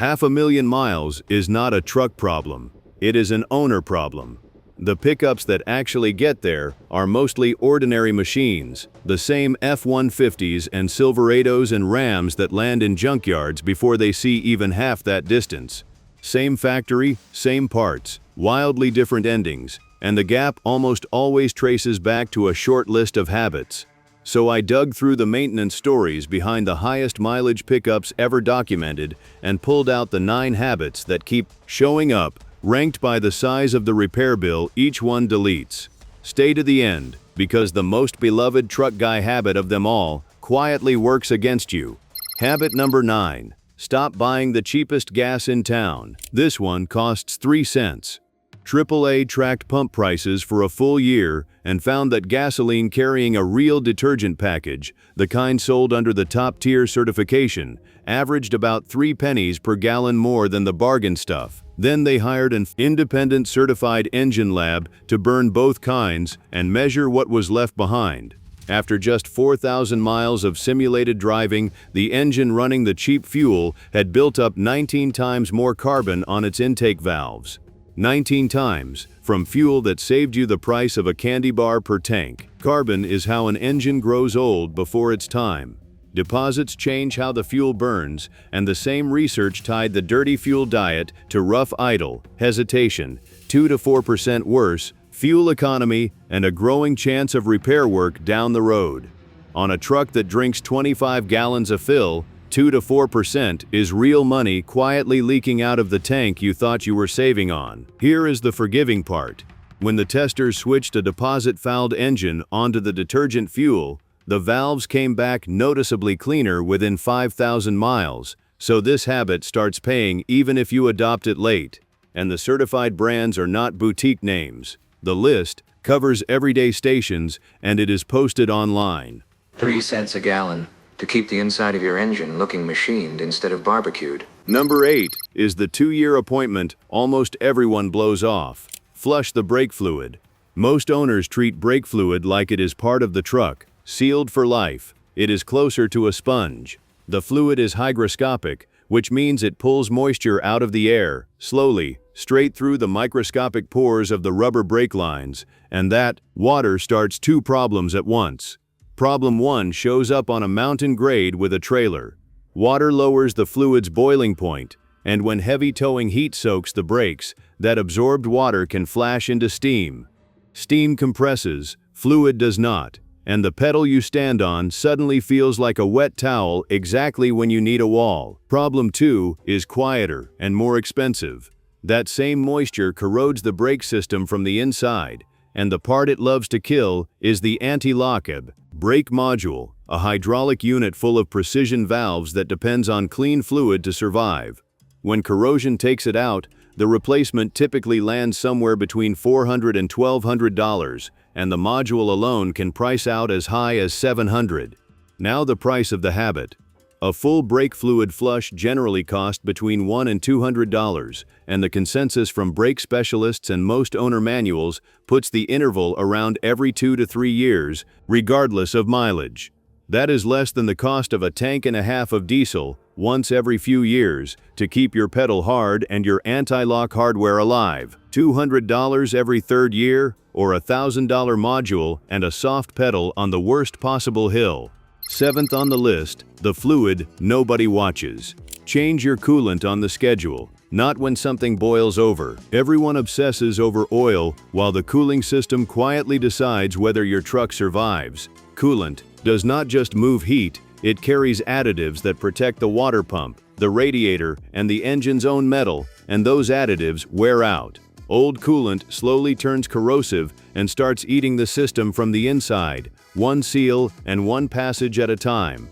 500,000 miles is not a truck problem. It is an owner problem. The pickups that actually get there are mostly ordinary machines, the same F-150s and Silverados and Rams that land in junkyards before they see even half that distance. Same factory, same parts, wildly different endings, and the gap almost always traces back to a short list of habits. So I dug through the maintenance stories behind the highest mileage pickups ever documented and pulled out the 9 habits that keep showing up, ranked by the size of the repair bill each one deletes. Stay to the end, because the most beloved truck guy habit of them all quietly works against you. Habit number 9. Stop buying the cheapest gas in town. This one costs 3 cents. AAA tracked pump prices for a full year and found that gasoline carrying a real detergent package, the kind sold under the top-tier certification, averaged about 3 pennies per gallon more than the bargain stuff. Then they hired an independent certified engine lab to burn both kinds and measure what was left behind. After just 4,000 miles of simulated driving, the engine running the cheap fuel had built up 19 times more carbon on its intake valves. 19 times, from fuel that saved you the price of a candy bar per tank. Carbon is how an engine grows old before its time. Deposits change how the fuel burns, and the same research tied the dirty fuel diet to rough idle, hesitation, 2 to 4% worse, fuel economy, and a growing chance of repair work down the road. On a truck that drinks 25 gallons of fill, 2 to 4% is real money quietly leaking out of the tank you thought you were saving on. Here is the forgiving part. When the testers switched a deposit-fouled engine onto the detergent fuel, the valves came back noticeably cleaner within 5,000 miles, so this habit starts paying even if you adopt it late. And the certified brands are not boutique names. The list covers everyday stations, and it is posted online. 3 cents a gallon to keep the inside of your engine looking machined instead of barbecued. Number 8 is the 2-year appointment almost everyone blows off. Flush the brake fluid. Most owners treat brake fluid like it is part of the truck, sealed for life. It is closer to a sponge. The fluid is hygroscopic, which means it pulls moisture out of the air, slowly, straight through the microscopic pores of the rubber brake lines, and that water starts 2 problems at once. Problem 1 shows up on a mountain grade with a trailer. Water lowers the fluid's boiling point, and when heavy towing heat soaks the brakes, that absorbed water can flash into steam. Steam compresses, fluid does not, and the pedal you stand on suddenly feels like a wet towel exactly when you need a wall. Problem 2 is quieter and more expensive. That same moisture corrodes the brake system from the inside, and the part it loves to kill is the anti-lock brake module, a hydraulic unit full of precision valves that depends on clean fluid to survive. When corrosion takes it out, the replacement typically lands somewhere between $400 and $1,200, and the module alone can price out as high as $700. Now the price of the habit. A full brake fluid flush generally costs between $100 and $200, and the consensus from brake specialists and most owner manuals puts the interval around every 2 to 3 years, regardless of mileage. That is less than the cost of a tank and a half of diesel, once every few years, to keep your pedal hard and your anti-lock hardware alive. $200 every 3rd year, or a $1,000 module and a soft pedal on the worst possible hill. 7th on the list, the fluid nobody watches. Change your coolant on the schedule, not when something boils over. Everyone obsesses over oil while the cooling system quietly decides whether your truck survives. Coolant does not just move heat, it carries additives that protect the water pump, the radiator, and the engine's own metal, and those additives wear out. Old coolant slowly turns corrosive and starts eating the system from the inside, one seal and one passage at a time.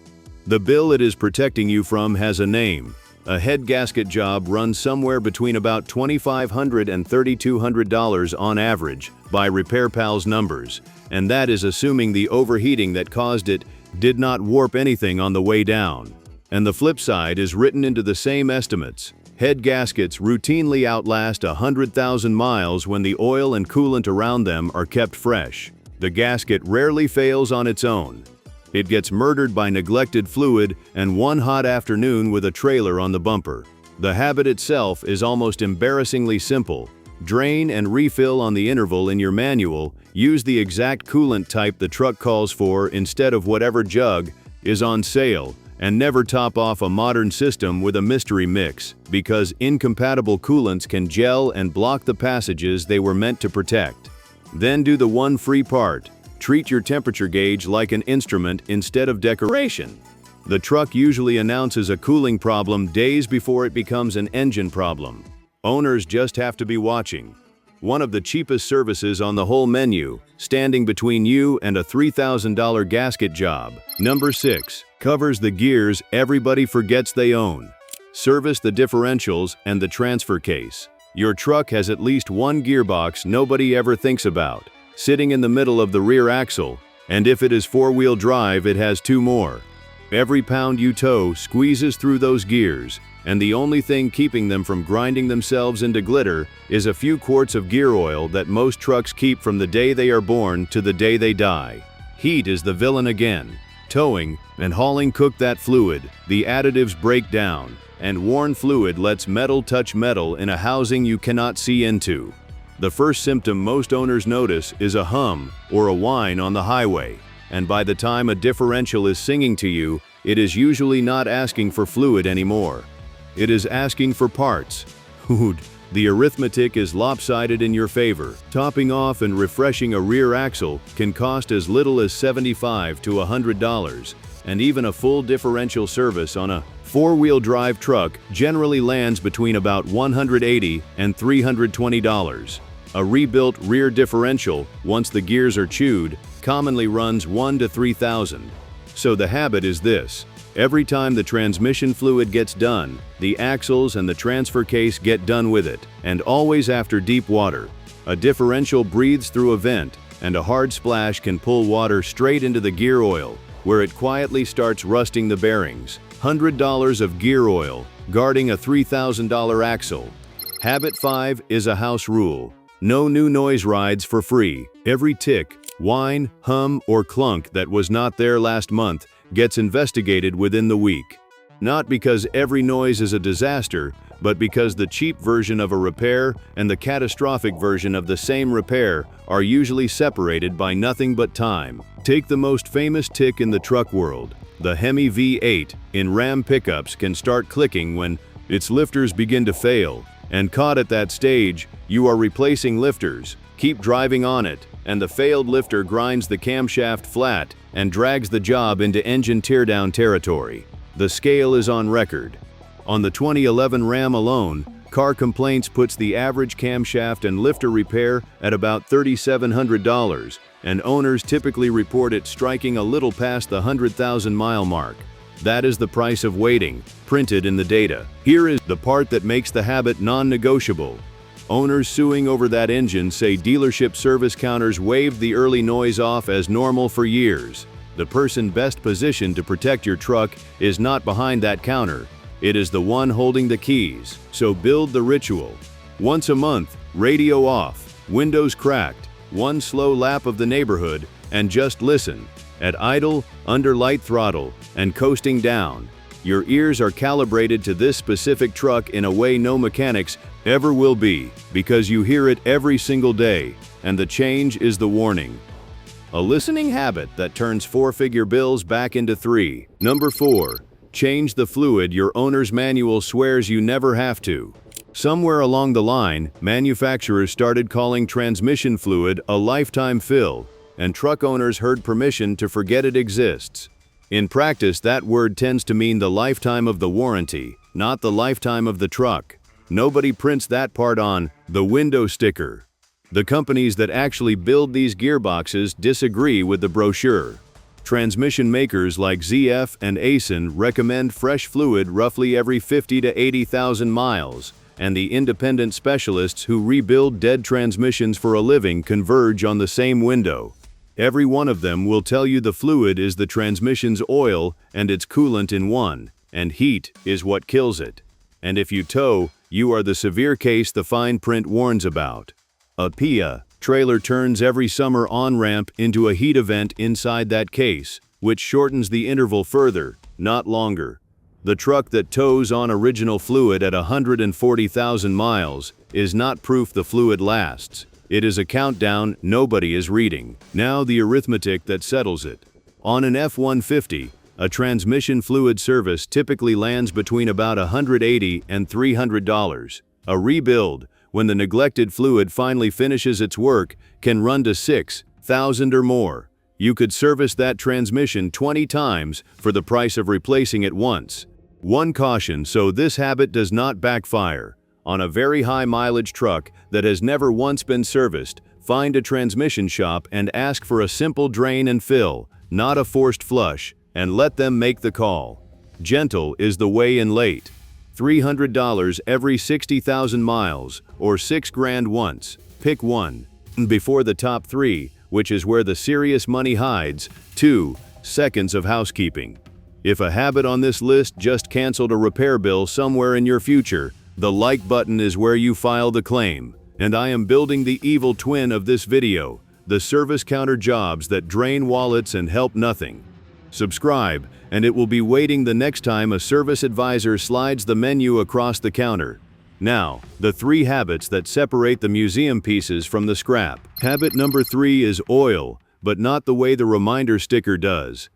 The bill it is protecting you from has a name. A head gasket job runs somewhere between about $2,500 and $3,200 on average by RepairPal's numbers, and that is assuming the overheating that caused it did not warp anything on the way down. And the flip side is written into the same estimates. Head gaskets routinely outlast 100,000 miles when the oil and coolant around them are kept fresh. The gasket rarely fails on its own. It gets murdered by neglected fluid and one hot afternoon with a trailer on the bumper. The habit itself is almost embarrassingly simple. Drain and refill on the interval in your manual. Use the exact coolant type the truck calls for instead of whatever jug is on sale, and never top off a modern system with a mystery mix, because incompatible coolants can gel and block the passages they were meant to protect. Then do the one free part. Treat your temperature gauge like an instrument instead of decoration. The truck usually announces a cooling problem days before it becomes an engine problem. Owners just have to be watching. One of the cheapest services on the whole menu, standing between you and a $3,000 gasket job. Number 6. Covers the gears everybody forgets they own. Service the differentials and the transfer case. Your truck has at least one gearbox nobody ever thinks about, sitting in the middle of the rear axle, and if it is four-wheel drive, it has two more. Every pound you tow squeezes through those gears, and the only thing keeping them from grinding themselves into glitter is a few quarts of gear oil that most trucks keep from the day they are born to the day they die. Heat is the villain again. Towing and hauling cook that fluid, the additives break down, and worn fluid lets metal touch metal in a housing you cannot see into. The first symptom most owners notice is a hum or a whine on the highway, and by the time a differential is singing to you, it is usually not asking for fluid anymore. It is asking for parts. The arithmetic is lopsided in your favor. Topping off and refreshing a rear axle can cost as little as $75 to $100, and even a full differential service on a four-wheel drive truck generally lands between about $180 and $320. A rebuilt rear differential, once the gears are chewed, commonly runs $1,000 to $3,000. So the habit is this. Every time the transmission fluid gets done, the axles and the transfer case get done with it, and always after deep water. A differential breathes through a vent, and a hard splash can pull water straight into the gear oil, where it quietly starts rusting the bearings. $100 of gear oil, guarding a $3,000 axle. Habit 5 is a house rule. No new noise rides for free. Every tick, whine, hum, or clunk that was not there last month gets investigated within the week. Not because every noise is a disaster, but because the cheap version of a repair and the catastrophic version of the same repair are usually separated by nothing but time. Take the most famous tick in the truck world. The Hemi V8 in Ram pickups can start clicking when its lifters begin to fail, and caught at that stage, you are replacing lifters. Keep driving on it, and the failed lifter grinds the camshaft flat and drags the job into engine teardown territory. The scale is on record. On the 2011 Ram alone, Car Complaints puts the average camshaft and lifter repair at about $3,700, and owners typically report it striking a little past the 100,000-mile mark. That is the price of waiting, printed in the data. Here is the part that makes the habit non-negotiable. Owners suing over that engine say dealership service counters waved the early noise off as normal for years. The person best positioned to protect your truck is not behind that counter. It is the one holding the keys. So build the ritual. Once a month, radio off, windows cracked, one slow lap of the neighborhood, and just listen. At idle, under light throttle, and coasting down, your ears are calibrated to this specific truck in a way no mechanics ever will be, because you hear it every single day, and the change is the warning. A listening habit that turns four-figure bills back into three. Number 4. Change the fluid your owner's manual swears you never have to. Somewhere along the line, manufacturers started calling transmission fluid a lifetime fill, and truck owners heard permission to forget it exists. In practice, that word tends to mean the lifetime of the warranty, not the lifetime of the truck. Nobody prints that part on the window sticker. The companies that actually build these gearboxes disagree with the brochure. Transmission makers like ZF and ASIN recommend fresh fluid roughly every 50 to 80,000 miles, and the independent specialists who rebuild dead transmissions for a living converge on the same window. Every one of them will tell you the fluid is the transmission's oil and its coolant in one, and heat is what kills it. And if you tow, you are the severe case the fine print warns about. A PIA trailer turns every summer on-ramp into a heat event inside that case, which shortens the interval further, not longer. The truck that tows on original fluid at 140,000 miles is not proof the fluid lasts. It is a countdown nobody is reading. Now the arithmetic that settles it. On an F-150, a transmission fluid service typically lands between about $180 and $300. A rebuild, when the neglected fluid finally finishes its work, can run to $6,000 or more. You could service that transmission 20 times for the price of replacing it once. One caution so this habit does not backfire. On a very high mileage truck that has never once been serviced, find a transmission shop and ask for a simple drain and fill, not a forced flush, and let them make the call. Gentle is the way in late. $300 every 60,000 miles, or $6,000 once. Pick one. Before the top three, which is where the serious money hides, 2 seconds of housekeeping. If a habit on this list just canceled a repair bill somewhere in your future, the like button is where you file the claim. And I am building the evil twin of this video, the service counter jobs that drain wallets and help nothing. Subscribe, and it will be waiting the next time a service advisor slides the menu across the counter. Now, the 3 habits that separate the museum pieces from the scrap. Habit number 3 is oil, but not the way the reminder sticker does.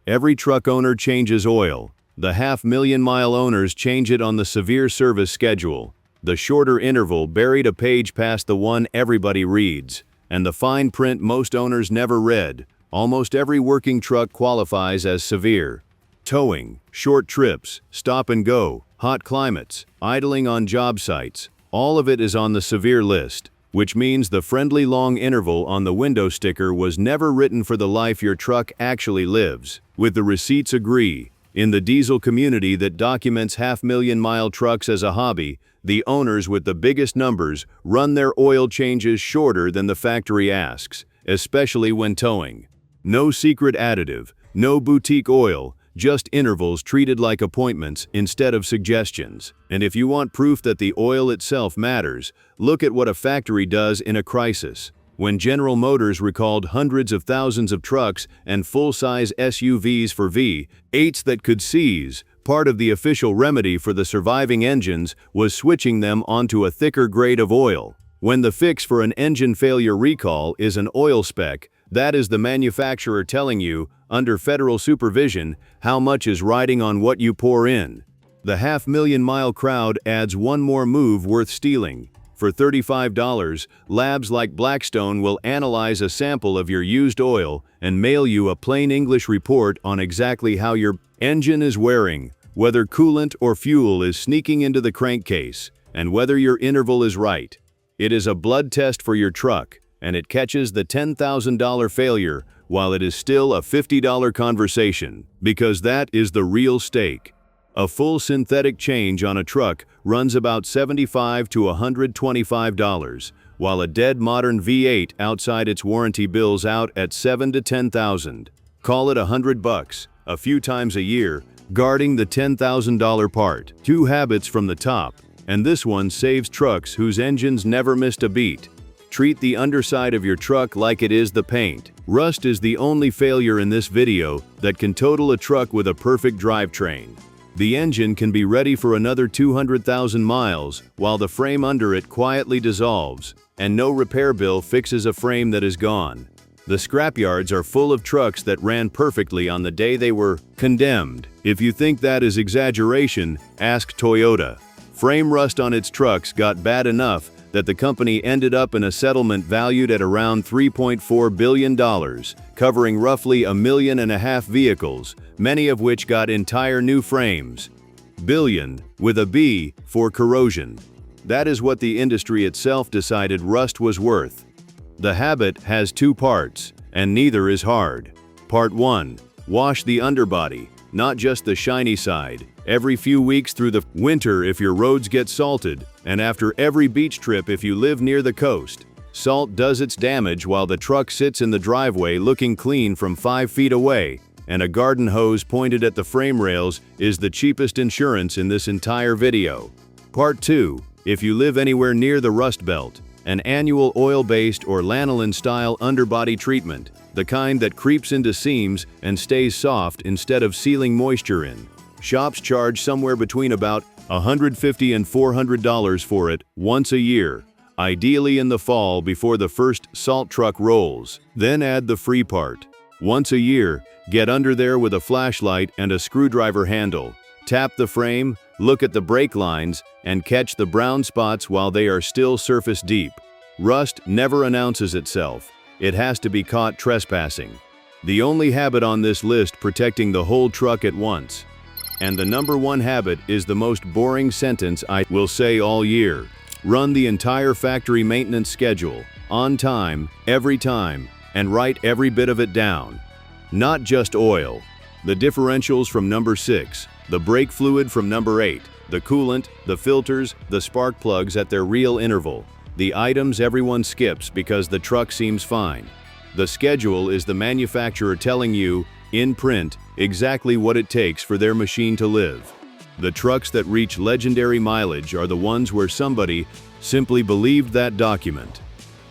Every truck owner changes oil. The 500,000-mile owners change it on the severe service schedule. The shorter interval buried a page past the one everybody reads, and the fine print most owners never read. Almost every working truck qualifies as severe. Towing, short trips, stop and go, hot climates, idling on job sites, all of it is on the severe list, which means the friendly long interval on the window sticker was never written for the life your truck actually lives. With the receipts agree. In the diesel community that documents 500,000-mile trucks as a hobby, the owners with the biggest numbers run their oil changes shorter than the factory asks, especially when towing. No secret additive, no boutique oil, just intervals treated like appointments instead of suggestions. And if you want proof that the oil itself matters, look at what a factory does in a crisis. When General Motors recalled hundreds of thousands of trucks and full-size SUVs for V8s that could seize, part of the official remedy for the surviving engines was switching them onto a thicker grade of oil. When the fix for an engine failure recall is an oil spec, that is the manufacturer telling you, under federal supervision, how much is riding on what you pour in. The 500,000-mile crowd adds one more move worth stealing. For $35, labs like Blackstone will analyze a sample of your used oil and mail you a plain English report on exactly how your engine is wearing, whether coolant or fuel is sneaking into the crankcase, and whether your interval is right. It is a blood test for your truck, and it catches the $10,000 failure while it is still a $50 conversation, because that is the real stake. A full synthetic change on a truck runs about $75 to $125, while a dead modern V8 outside its warranty bills out at $7,000 to $10,000. Call it $100, a few times a year, guarding the $10,000 part. 2 habits from the top, and this one saves trucks whose engines never missed a beat. Treat the underside of your truck like it is the paint. Rust is the only failure in this video that can total a truck with a perfect drivetrain. The engine can be ready for another 200,000 miles while the frame under it quietly dissolves, and no repair bill fixes a frame that is gone. The scrapyards are full of trucks that ran perfectly on the day they were condemned. If you think that is exaggeration, ask Toyota. Frame rust on its trucks got bad enough that the company ended up in a settlement valued at around $3.4 billion, covering roughly 1.5 million vehicles, many of which got entire new frames. Billion, with a B, for corrosion. That is what the industry itself decided rust was worth. The habit has 2 parts, and neither is hard. Part 1. Wash the underbody, not just the shiny side, every few weeks through the winter if your roads get salted, and after every beach trip if you live near the coast. Salt does its damage while the truck sits in the driveway looking clean from 5 feet away, and a garden hose pointed at the frame rails is the cheapest insurance in this entire video. Part 2. If you live anywhere near the Rust Belt, an annual oil-based or lanolin-style underbody treatment, the kind that creeps into seams and stays soft instead of sealing moisture in. Shops charge somewhere between about $150 and $400 for it once a year, ideally in the fall before the first salt truck rolls. Then add the free part. Once a year, get under there with a flashlight and a screwdriver handle. Tap the frame, look at the brake lines, and catch the brown spots while they are still surface deep. Rust never announces itself. It has to be caught trespassing. The only habit on this list protecting the whole truck at once. And the number one habit is the most boring sentence I will say all year. Run the entire factory maintenance schedule, on time, every time, and write every bit of it down. Not just oil. The differentials from number 6, the brake fluid from number 8, the coolant, the filters, the spark plugs at their real interval. The items everyone skips because the truck seems fine. The schedule is the manufacturer telling you, in print, exactly what it takes for their machine to live. The trucks that reach legendary mileage are the ones where somebody simply believed that document.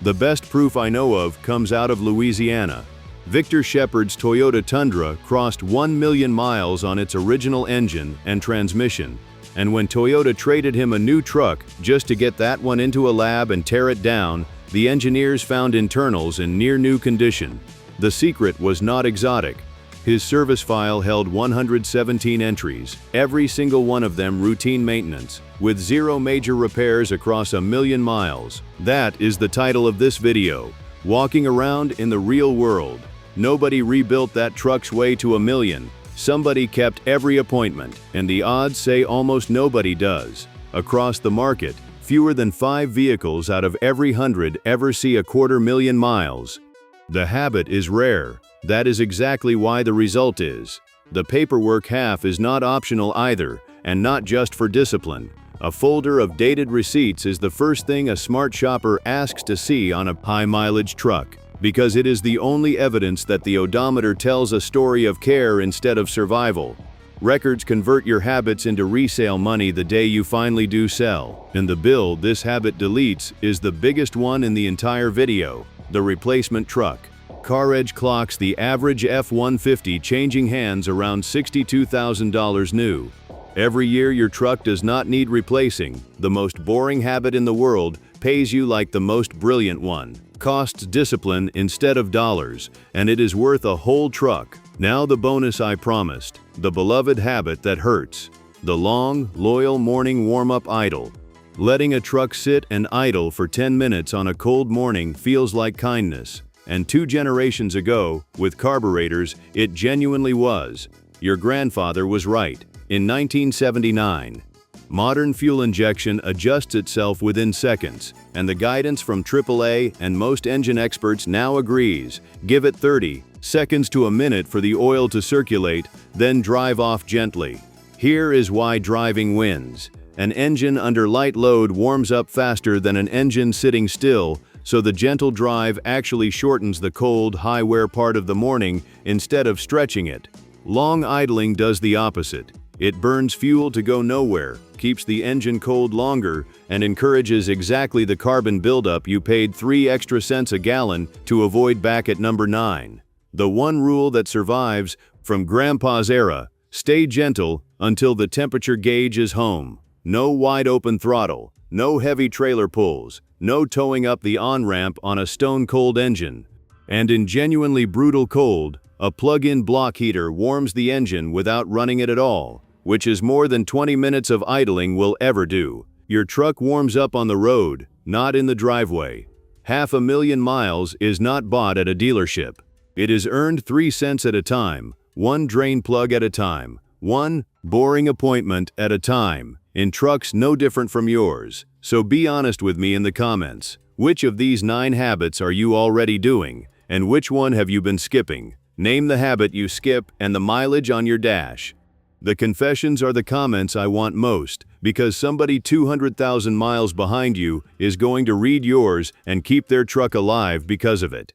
The best proof I know of comes out of Louisiana. Victor Shepard's Toyota Tundra crossed 1 million miles on its original engine and transmission, and when Toyota traded him a new truck just to get that one into a lab and tear it down, the engineers found internals in near-new condition. The secret was not exotic. His service file held 117 entries, every single one of them routine maintenance, with 0 major repairs across 1 million miles. That is the title of this video, Walking Around in the Real World. Nobody rebuilt that truck's way to 1 million. Somebody kept every appointment, and the odds say almost nobody does. Across the market, fewer than 5 vehicles out of every 100 ever see 250,000 miles. The habit is rare. That is exactly why the result is. The paperwork half is not optional either, and not just for discipline. A folder of dated receipts is the first thing a smart shopper asks to see on a high-mileage truck, because it is the only evidence that the odometer tells a story of care instead of survival. Records convert your habits into resale money the day you finally do sell. And the bill this habit deletes is the biggest one in the entire video, the replacement truck. CarEdge clocks the average F-150 changing hands around $62,000 new. Every year your truck does not need replacing. The most boring habit in the world pays you like the most brilliant one. Costs discipline instead of dollars, and it is worth a whole truck. Now the bonus I promised, the beloved habit that hurts. The long, loyal morning warm-up idle. Letting a truck sit and idle for 10 minutes on a cold morning feels like kindness. And 2 generations ago, with carburetors, it genuinely was. Your grandfather was right. In 1979, modern fuel injection adjusts itself within seconds, and the guidance from AAA and most engine experts now agrees. Give it 30 seconds to a minute for the oil to circulate, then drive off gently. Here is why driving wins. An engine under light load warms up faster than an engine sitting still, so the gentle drive actually shortens the cold, high-wear part of the morning instead of stretching it. Long idling does the opposite. It burns fuel to go nowhere, keeps the engine cold longer, and encourages exactly the carbon buildup you paid 3 extra cents a gallon to avoid back at number 9. The one rule that survives from Grandpa's era: stay gentle until the temperature gauge is home. No wide-open throttle, no heavy trailer pulls, no towing up the on-ramp on a stone-cold engine. And in genuinely brutal cold, a plug-in block heater warms the engine without running it at all, which is more than 20 minutes of idling will ever do. Your truck warms up on the road, not in the driveway. 500,000 miles is not bought at a dealership. It is earned 3 cents at a time, 1 drain plug at a time, 1 boring appointment at a time. In trucks no different from yours. So be honest with me in the comments. Which of these 9 habits are you already doing, and which one have you been skipping? Name the habit you skip and the mileage on your dash. The confessions are the comments I want most, because somebody 200,000 miles behind you is going to read yours and keep their truck alive because of it.